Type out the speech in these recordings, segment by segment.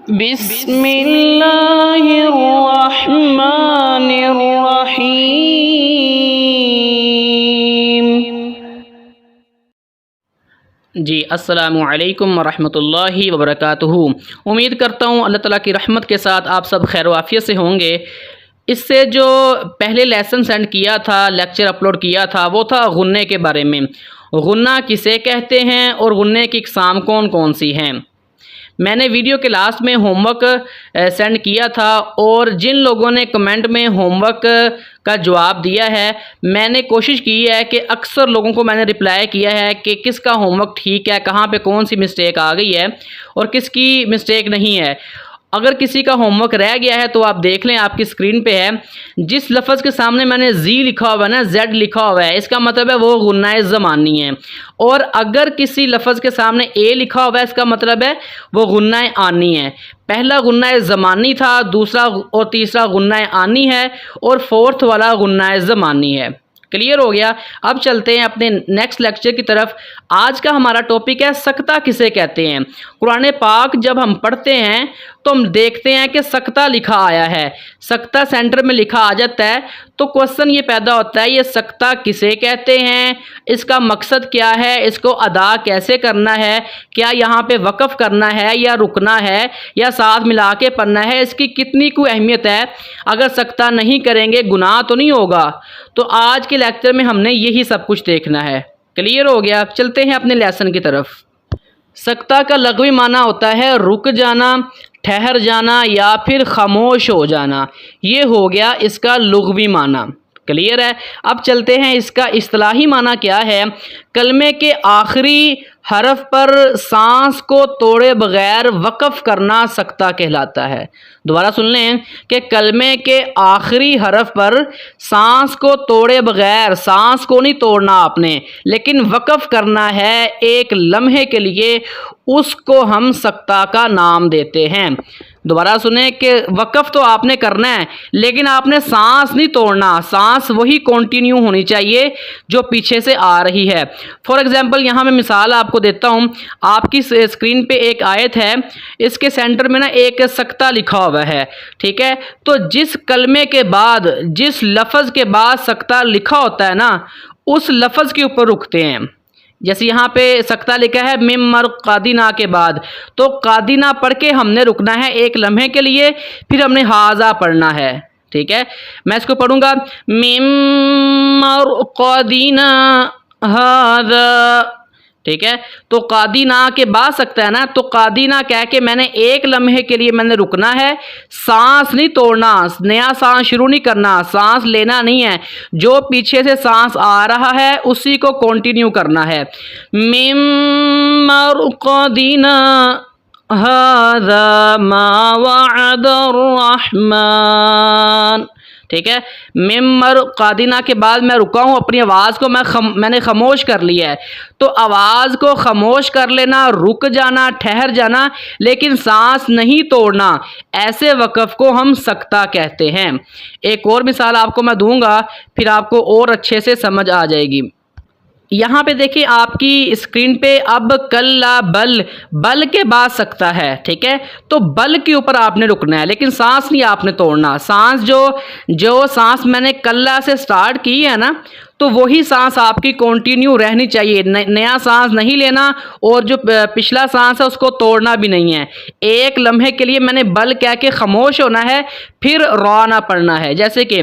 बिस्मिल्लाहिर्रहमानिर्रहीम। जी अस्सलामु अलैकुम वरहमतुल्लाहि वबरकातुहू। उम्मीद करता हूँ अल्लाह ताला की रहमत के साथ आप सब खैर वाफियत से होंगे। इससे जो पहले लेसन सेंड किया था, लेक्चर अपलोड किया था, वो था गुन्ने के बारे में। गुन्ना किसे कहते हैं और गुन्ने की इकसाम कौन कौन सी हैं। मैंने वीडियो के लास्ट में होमवर्क सेंड किया था और जिन लोगों ने कमेंट में होमवर्क का जवाब दिया है, मैंने कोशिश की है कि अक्सर लोगों को मैंने रिप्लाई किया है कि किसका होमवर्क ठीक है, कहाँ पे कौन सी मिस्टेक आ गई है और किसकी मिस्टेक नहीं है। अगर किसी का होमवर्क रह गया है तो आप देख लें, आपकी स्क्रीन पे है। जिस लफ्ज़ के सामने मैंने जी लिखा हुआ है ना, जेड लिखा हुआ है, इसका मतलब है वो गुन्नाए ज़मानी है। और अगर किसी लफ्ज़ के सामने ए लिखा हुआ है, इसका मतलब है वो गुन्नाए आनी है। पहला गुन्नाए ज़मानी था, दूसरा और तीसरा गुन्नाए आनी है और फोर्थ वाला गुन्नाए ज़मानी है। क्लियर हो गया। अब चलते हैं अपने नेक्स्ट लेक्चर की तरफ। आज का हमारा टॉपिक है सकता किसे कहते हैं। कुरान पाक जब हम पढ़ते हैं तो हम देखते हैं कि सकता लिखा आया है, सकता सेंटर में लिखा आ जाता है, तो क्वेश्चन ये पैदा होता है ये सकता किसे कहते हैं, इसका मकसद क्या है, इसको अदा कैसे करना है, क्या यहाँ पे वक़्फ़ करना है या रुकना है या साथ मिला के पढ़ना है, इसकी कितनी कोई अहमियत है, अगर सकता नहीं करेंगे गुनाह तो नहीं होगा। तो आज के लेक्चर में हमने यही सब कुछ देखना है। क्लियर हो गया। चलते हैं अपने लेसन की तरफ। सकता का लग़वी माना होता है रुक जाना, ठहर जाना या फिर खामोश हो जाना। ये हो गया इसका लुग़वी माना। क्लियर है। अब चलते हैं इसका इस्तिलाही माना क्या है। कलमे के आखिरी हरफ पर सांस को तोड़े बगैर वक़्फ़ करना सकता कहलाता है। दोबारा सुन लें कि कलमे के आखिरी हरफ पर सांस को तोड़े बगैर, सांस को नहीं तोड़ना आपने, लेकिन वक़्फ़ करना है एक लम्हे के लिए, उसको हम सकता का नाम देते हैं। दोबारा सुने कि वक़्फ़ तो आपने करना है लेकिन आपने सांस नहीं तोड़ना, सांस वही कंटिन्यू होनी चाहिए जो पीछे से आ रही है। फॉर एग्ज़ाम्पल यहाँ मैं मिसाल आपको देता हूँ। आपकी स्क्रीन पे एक आयत है, इसके सेंटर में ना एक सकता लिखा हुआ है, ठीक है। तो जिस कलमे के बाद, जिस लफ्ज़ के बाद सकता लिखा होता है ना, उस लफ्ज़ के ऊपर रुकते हैं। जैसे यहाँ पे सकता लिखा है मिम्मर कादीना के बाद, तो कादीना पढ़ के हमने रुकना है एक लम्हे के लिए, फिर हमने हाजा पढ़ना है, ठीक है। मैं इसको पढ़ूंगा मिम्मर कादीना हाजा, ठीक है। तो कादीना के बाद सकता है ना, तो कादीना कह के मैंने एक लम्हे के लिए मैंने रुकना है, सांस नहीं तोड़ना, नया सांस शुरू नहीं करना, सांस लेना नहीं है, जो पीछे से सांस आ रहा है उसी को कंटिन्यू करना है। मिम्मर कादीना हाज़ा मा वअदर रहमान, ठीक है। मिम्मर कादीना के बाद मैं रुका हूँ, अपनी आवाज़ को मैंने खामोश कर लिया है। तो आवाज़ को खामोश कर लेना, रुक जाना, ठहर जाना, लेकिन सांस नहीं तोड़ना, ऐसे वक़्फ़ को हम सकता कहते हैं। एक और मिसाल आपको मैं दूंगा, फिर आपको और अच्छे से समझ आ जाएगी। यहाँ पे देखिए आपकी स्क्रीन पे अब कल्ला बल, बल के बाद सकता है, ठीक है। तो बल के ऊपर आपने रुकना है, लेकिन सांस नहीं आपने तोड़ना। सांस जो सांस मैंने कल्ला से स्टार्ट की है ना, तो वही सांस आपकी कंटिन्यू रहनी चाहिए, नया सांस नहीं लेना और जो पिछला सांस है उसको तोड़ना भी नहीं है। एक लम्हे के लिए मैंने बल कह के खामोश होना है, फिर रौना पढ़ना है। जैसे कि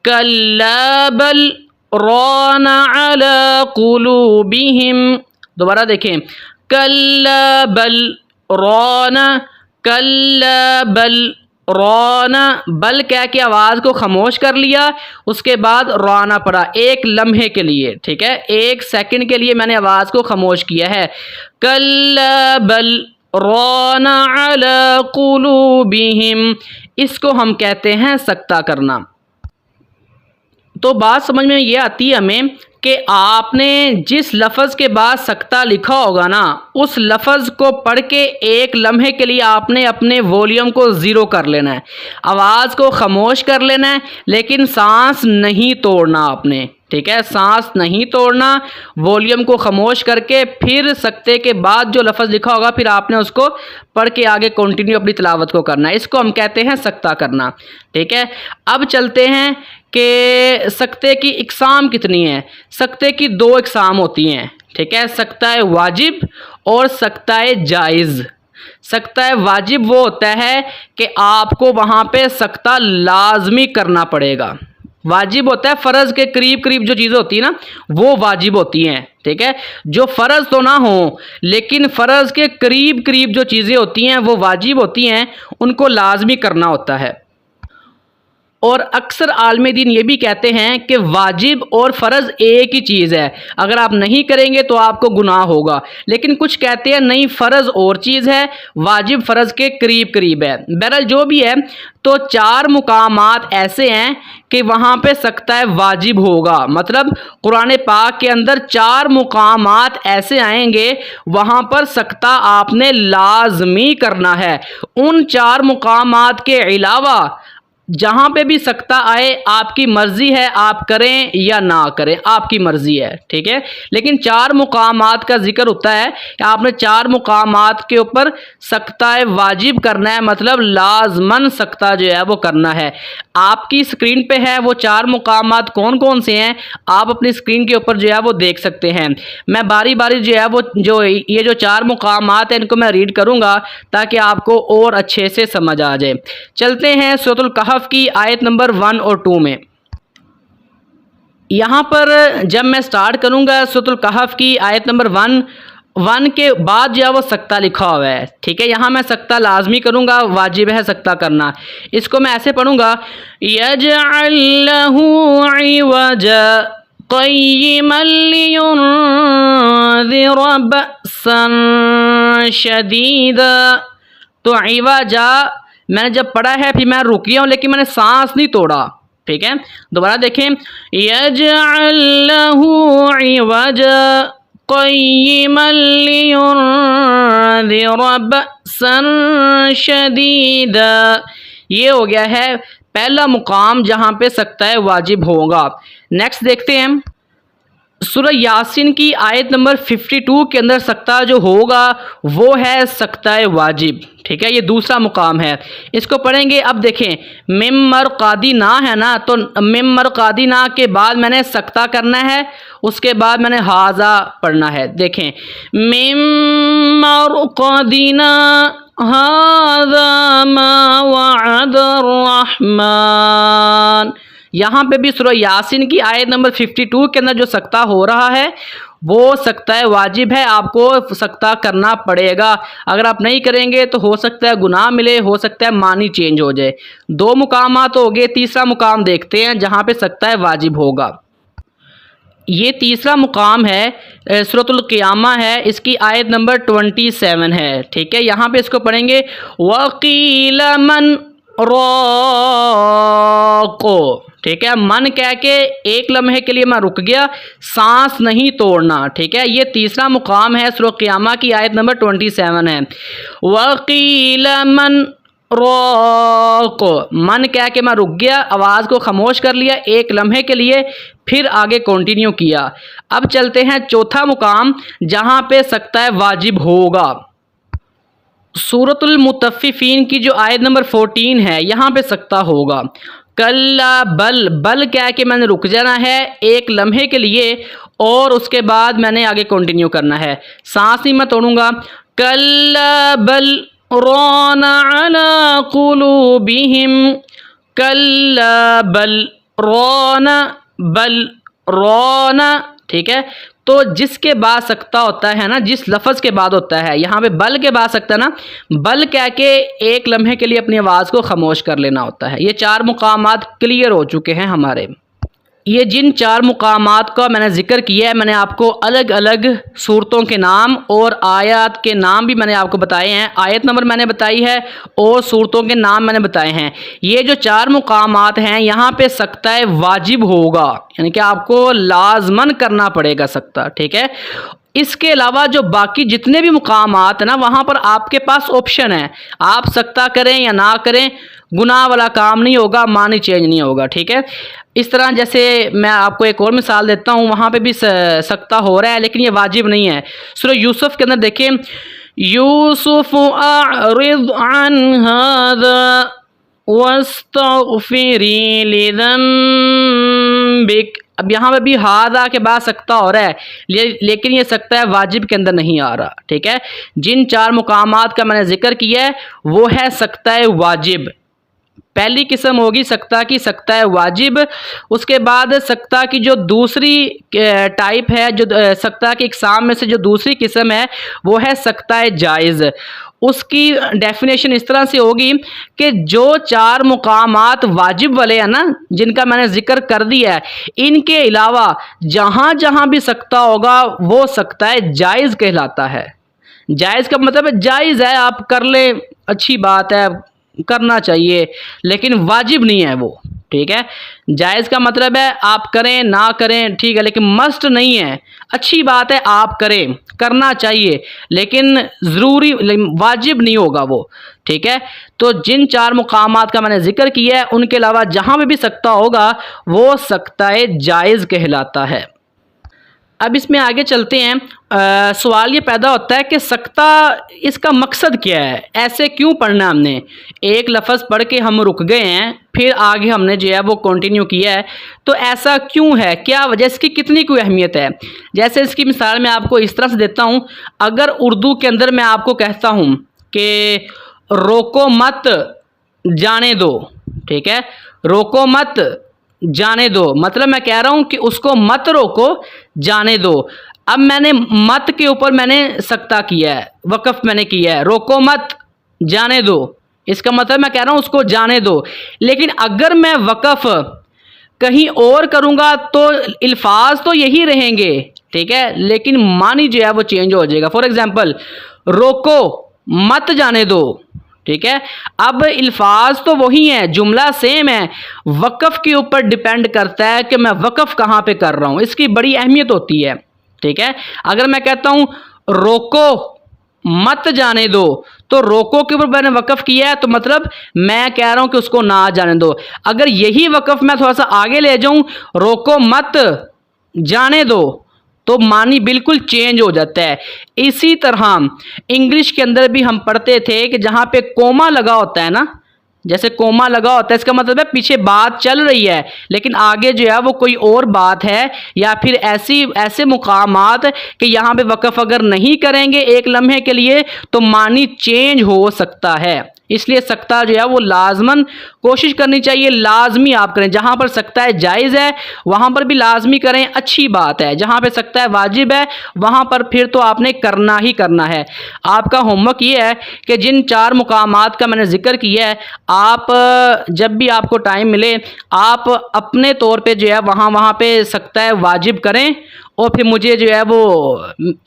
कल्ला बल रौना अला कुलूबिहिम। दोबारा देखें, कल्ला बल रौना, कल्ला बल रौना, बल कह के आवाज़ को खामोश कर लिया, उसके बाद रौना पड़ा एक लम्हे के लिए, ठीक है। एक सेकंड के लिए मैंने आवाज़ को खामोश किया है। कल्ला बल रौना अला कुलूबिहिम, इसको हम कहते हैं सकता करना। तो बात समझ में ये आती है हमें कि आपने जिस लफ्ज़ के बाद सकता लिखा होगा ना, उस लफ्ज़ को पढ़ के एक लम्हे के लिए आपने अपने वॉल्यूम को ज़ीरो कर लेना है, आवाज़ को खामोश कर लेना है, लेकिन सांस नहीं तोड़ना आपने। ठीक है, सांस नहीं तोड़ना, वॉल्यूम को खामोश करके फिर सकते के बाद जो लफ्ज़ लिखा होगा फिर आपने उसको पढ़ के आगे कंटिन्यू अपनी तिलावत को करना है। इसको हम कहते हैं सकता करना। ठीक है, अब चलते हैं कि सकते की इकसाम कितनी है। सकते की दो इकसाम होती हैं। ठीक है, सकता है वाजिब और सकता है जायज़। सकता है वाजिब वो होता है कि आपको वहाँ पे सकता लाजमी करना पड़ेगा। वाजिब होता है फ़र्ज़ के करीब करीब जो चीज़ें होती हैं ना वो वाजिब होती हैं। ठीक है, जो फ़र्ज़ तो ना हो लेकिन फ़र्ज़ के करीब करीब जो चीज़ें होती हैं वो वाजिब होती हैं, उनको लाजमी करना होता है। और अक्सर आलम दीन ये भी कहते हैं कि वाजिब और फ़र्ज़ एक ही चीज़ है, अगर आप नहीं करेंगे तो आपको गुनाह होगा। लेकिन कुछ कहते हैं नहीं, फ़र्ज़ और चीज़ है, वाजिब फ़र्ज़ के करीब करीब है। बहरहाल जो भी है, तो चार मुकामात ऐसे हैं कि वहाँ पे सकता है वाजिब होगा। मतलब कुरान पाक के अंदर चार मुकामात ऐसे आएंगे वहाँ पर सकता आपने लाजमी करना है। उन चार मुकामात के अलावा जहाँ पे भी सकता आए आपकी मर्ज़ी है, आप करें या ना करें, आपकी मर्ज़ी है। ठीक है, लेकिन चार मुकामात का जिक्र होता है कि आपने चार मुकामात के ऊपर सकता वाजिब करना है, मतलब लाजमन सकता जो है वो करना है। आपकी स्क्रीन पे है वो चार मुकामात कौन कौन से हैं, आप अपनी स्क्रीन के ऊपर जो है वो देख सकते हैं। मैं बारी बारी जो है वो ये जो चार मुकामात हैं इनको मैं रीड करूँगा ताकि आपको और अच्छे से समझ आ जाए। चलते हैं सूरतुल कहफ की आयत नंबर 1 और 2 में। यहाँ पर जब मैं स्टार्ट करूँगा सूरतुल कहफ की आयत नंबर 1 के बाद जो है वो सकता लिखा हुआ है। ठीक है, यहाँ मैं सकता लाजमी करूँगा, वाजिब है सकता करना। इसको मैं ऐसे पढ़ूँगा, यजअल लहू इवजा क़य्यिमन लियुनज़िर बअसन शदीदा। तो इवजा मैंने जब पढ़ा है फिर मैं रुक गया हूँ लेकिन मैंने सांस नहीं तोड़ा। ठीक है, दोबारा देखें, यजअल लहू इवजा क़य्यिमन लियुनज़िर बअसन शदीदा। ये हो गया है पहला मुकाम जहाँ पे सकता है वाजिब होगा। नेक्स्ट देखते हैं, सूरह यासीन की आयत नंबर 52 के अंदर सकता जो होगा वो है सकता वाजिब। ठीक है, ये दूसरा मुकाम है, इसको पढ़ेंगे। अब देखें, मिम्मर कादी ना है ना, तो मिम्मर कादी ना के बाद मैंने सकता करना है, उसके बाद मैंने हाजा पढ़ना है। देखें, मिम्मर कादी ना हाजा मा वअदर रहमान। यहाँ पे भी सूरह यासीन की आयत नंबर 52 के अंदर जो सकता हो रहा है वो सकता है वाजिब है, आपको सकता करना पड़ेगा। अगर आप नहीं करेंगे तो हो सकता है गुनाह मिले, हो सकता है मानी चेंज हो जाए। दो मुकामात तो हो गए, तीसरा मुकाम देखते हैं जहाँ पे सकता है वाजिब होगा। ये तीसरा मुकाम है सूरतुल क़ियामा है, इसकी आयत नंबर 27 है। ठीक है, यहाँ पे इसको पढ़ेंगे, वक़ील मन रोको। ठीक है, मन कह के एक लम्हे के लिए मैं रुक गया, सांस नहीं तोड़ना। ठीक है, ये तीसरा मुकाम है सूरह क़ियामा की आयत नंबर 27 है। वक़ील मन रोको, मन कह के मैं रुक गया, आवाज़ को खामोश कर लिया एक लम्हे के लिए, फिर आगे कंटिन्यू किया। अब चलते हैं चौथा मुकाम जहाँ पे सकता है वाजिब होगा। सूरतुल मुतफ़्फ़िफ़ीन की जो आयत नंबर 14 है यहाँ पे सकता होगा। कल्ला बल, बल क्या कि मैंने रुक जाना है एक लम्हे के लिए और उसके बाद मैंने आगे कंटिन्यू करना है, सांस ही मैं तोड़ूंगा। कल्ला बल राना अला कुलूबिहिम, कल्ला बल राना, बल राना। ठीक है, तो जिसके बाद सकता होता है ना, जिस लफ्ज़ के बाद होता है, यहाँ पे बल के बाद सकता ना, बल कह के एक लम्हे के लिए अपनी आवाज़ को खामोश कर लेना होता है। ये चार मुकामात क्लियर हो चुके हैं हमारे। ये जिन चार मुकामात का मैंने ज़िक्र किया है, मैंने आपको अलग अलग सूरतों के नाम और आयत के नाम भी मैंने आपको बताए हैं, आयत नंबर मैंने बताई है और सूरतों के नाम मैंने बताए हैं। ये जो चार मुकामात हैं यहाँ पे सकता है वाजिब होगा, यानी कि आपको लाजमन करना पड़ेगा सकता। ठीक है, इसके अलावा जो बाकी जितने भी मुकामात हैं ना, वहाँ पर आपके पास ऑप्शन है, आप सकता करें या ना करें, गुनाह वाला काम नहीं होगा, मानी चेंज नहीं होगा। ठीक है, इस तरह जैसे मैं आपको एक और मिसाल देता हूँ, वहाँ पे भी सकता हो रहा है लेकिन ये वाजिब नहीं है। सूरह यूसुफ के अंदर देखिए, यूसुफ अअरिद अन हाज़ा वस्तग़फ़िरी लिज़ंबिक। अब यहाँ पे भी हादा के बाद सकता हो रहा है, लेकिन ये सकता है वाजिब के अंदर नहीं आ रहा। ठीक है, जिन 4 मुकामात का मैंने जिक्र किया है वो है सकता है वाजिब। पहली किस्म होगी सकता की, सकता है वाजिब। उसके बाद सकता की जो दूसरी टाइप है, जो सकता की इकसाम में से जो दूसरी किस्म है वो है सकता है जायज़। उसकी डेफिनेशन इस तरह से होगी कि जो 4 मुकामात वाजिब वाले हैं ना, जिनका मैंने जिक्र कर दिया है, इनके अलावा जहाँ जहाँ भी सकता होगा वो सकता है जायज़ कहलाता है। जायज़ का मतलब जायज़ है, आप कर ले, अच्छी बात है, करना चाहिए, लेकिन वाजिब नहीं है वो। ठीक है, जायज़ का मतलब है आप करें ना करें, ठीक है, लेकिन मस्ट नहीं है। अच्छी बात है आप करें, करना चाहिए, लेकिन ज़रूरी वाजिब नहीं होगा वो। ठीक है, तो जिन 4 मुकामात का मैंने जिक्र किया है उनके अलावा जहाँ पे भी सकता होगा वो सकता है जायज़ कहलाता है। अब इसमें आगे चलते हैं। सवाल ये पैदा होता है कि सकता, इसका मकसद क्या है, ऐसे क्यों पढ़ना हमने? एक लफ्ज़ पढ़ के हम रुक गए हैं, फिर आगे हमने जो है वो कंटिन्यू किया है, तो ऐसा क्यों है, क्या वजह, इसकी कितनी कोई अहमियत है? जैसे इसकी मिसाल मैं आपको इस तरह से देता हूँ। अगर उर्दू के अंदर मैं आपको कहता हूँ कि रोको मत जाने दो, ठीक है, रोको मत जाने दो, मतलब मैं कह रहा हूं कि उसको मत रोको, जाने दो। अब मैंने मत के ऊपर मैंने सकता किया है, वक़्फ़ मैंने किया है, रोको मत जाने दो, इसका मतलब मैं कह रहा हूं उसको जाने दो। लेकिन अगर मैं वक़्फ़ कहीं और करूंगा तो अल्फाज तो यही रहेंगे, ठीक है, लेकिन मानी जो है वो चेंज हो जाएगा। फॉर एग्जाम्पल, रोको मत जाने दो, ठीक है, अब अल्फाज तो वही हैं, जुमला सेम है, वक़्फ़ के ऊपर डिपेंड करता है कि मैं वक़्फ़ कहाँ पे कर रहा हूँ, इसकी बड़ी अहमियत होती है। ठीक है, अगर मैं कहता हूँ रोको मत जाने दो, तो रोको के ऊपर मैंने वक़्फ़ किया है, तो मतलब मैं कह रहा हूँ कि उसको ना जाने दो। अगर यही वक़्फ़ मैं थोड़ा सा आगे ले जाऊँ, रोको मत जाने दो, तो मानी बिल्कुल चेंज हो जाता है। इसी तरह इंग्लिश के अंदर भी हम पढ़ते थे कि जहाँ पे कोमा लगा होता है ना, जैसे कोमा लगा होता है, इसका मतलब है पीछे बात चल रही है लेकिन आगे जो है वो कोई और बात है, या फिर ऐसे मुकामात कि यहाँ पे वक़्फ़ अगर नहीं करेंगे एक लम्हे के लिए तो मानी चेंज हो सकता है। इसलिए सकता जो है वो लाजमन कोशिश करनी चाहिए, लाजमी आप करें। जहाँ पर सकता है जायज़ है वहाँ पर भी लाजमी करें, अच्छी बात है। जहाँ पे सकता है वाजिब है वहाँ पर फिर तो आपने करना ही करना है। आपका होमवर्क ये है कि जिन 4 मुकामात का मैंने जिक्र किया है, आप जब भी आपको टाइम मिले आप अपने तौर पे जो है वहाँ पे सकता है वाजिब करें और फिर मुझे जो है वो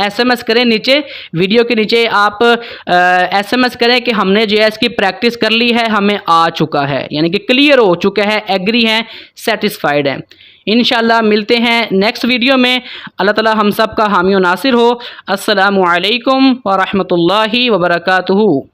SMS करें, नीचे वीडियो के नीचे आप SMS करें कि हमने जो है इसकी प्रैक्टिस कर ली है, हमें आ चुका है, यानी कि क्लियर हो चुका है, एग्री हैं, सेटिस्फाइड हैं। इंशाल्लाह मिलते हैं नेक्स्ट वीडियो में। अल्लाह ताला हम सब का हामी और नासिर हो। अस्सलामु अलैकुम व रहमतुल्लाहि व बरकातुहू।